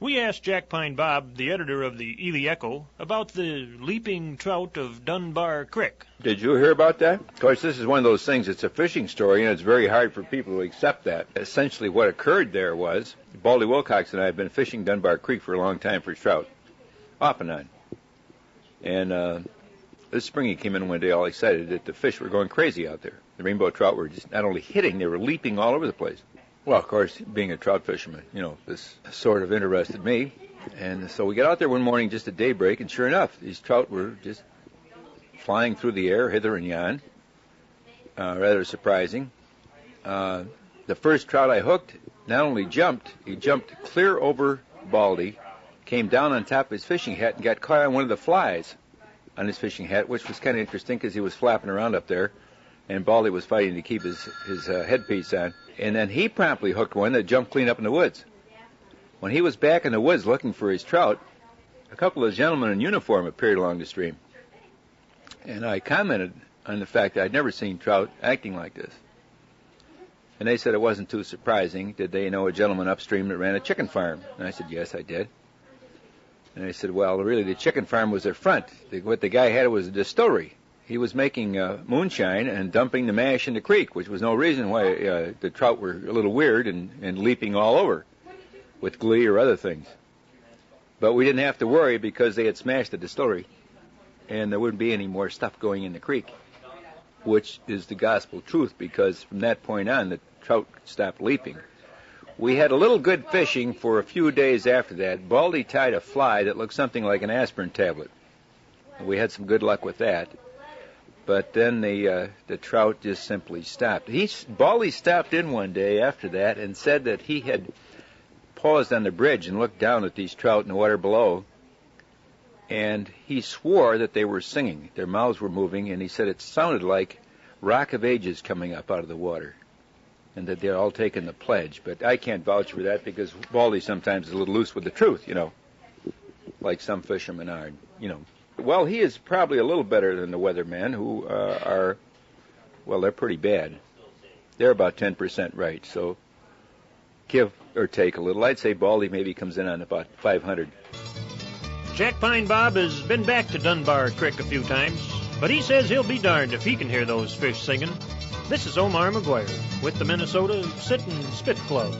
We asked Jackpine Bob, the editor of the Ely Echo, about the leaping trout of Dunbar Creek. Did you hear about that? Of course, this is one of those things. It's a fishing story, and it's very hard for people to accept that. Essentially, what occurred there was Baldy Wilcox and I have been fishing Dunbar Creek for a long time for trout, off and on. And this spring he came in one day all excited that the fish were going crazy out there. The rainbow trout were just not only hitting, they were leaping all over the place. Well, of course, being a trout fisherman, this sort of interested me. And so we got out there one morning just at daybreak, and sure enough, these trout were just flying through the air, hither and yon. Rather surprising. The first trout I hooked not only jumped, he jumped clear over Baldy, came down on top of his fishing hat, and got caught on one of the flies on his fishing hat, which was kind of interesting because he was flapping around up there, and Baldy was fighting to keep his headpiece on. And then he promptly hooked one that jumped clean up in the woods. When he was back in the woods looking for his trout, a couple of gentlemen in uniform appeared along the stream. And I commented on the fact that I'd never seen trout acting like this. And they said it wasn't too surprising. Did they know a gentleman upstream that ran a chicken farm? And I said, yes, I did. And they said, well, really, the chicken farm was their front. What the guy had was a distillery. He was making moonshine and dumping the mash in the creek, which was no reason why the trout were a little weird and leaping all over with glee or other things. But we didn't have to worry because they had smashed the distillery, and there wouldn't be any more stuff going in the creek, which is the gospel truth, because from that point on, the trout stopped leaping. We had a little good fishing for a few days after that. Baldy tied a fly that looked something like an aspirin tablet. We had some good luck with that. But then the trout just simply stopped. Baldy stopped in one day after that and said that he had paused on the bridge and looked down at these trout in the water below, and he swore that they were singing. Their mouths were moving, and he said it sounded like Rock of Ages coming up out of the water, and that they're all taking the pledge. But I can't vouch for that because Baldy sometimes is a little loose with the truth, like some fishermen are, Well, he is probably a little better than the weathermen who they're pretty bad. They're about 10% right, so give or take a little. I'd say Baldy maybe comes in on about 500. Jackpine Bob has been back to Dunbar Creek a few times, but he says he'll be darned if he can hear those fish singing. This is Omar Maguire with the Minnesota Sit and Spit Club.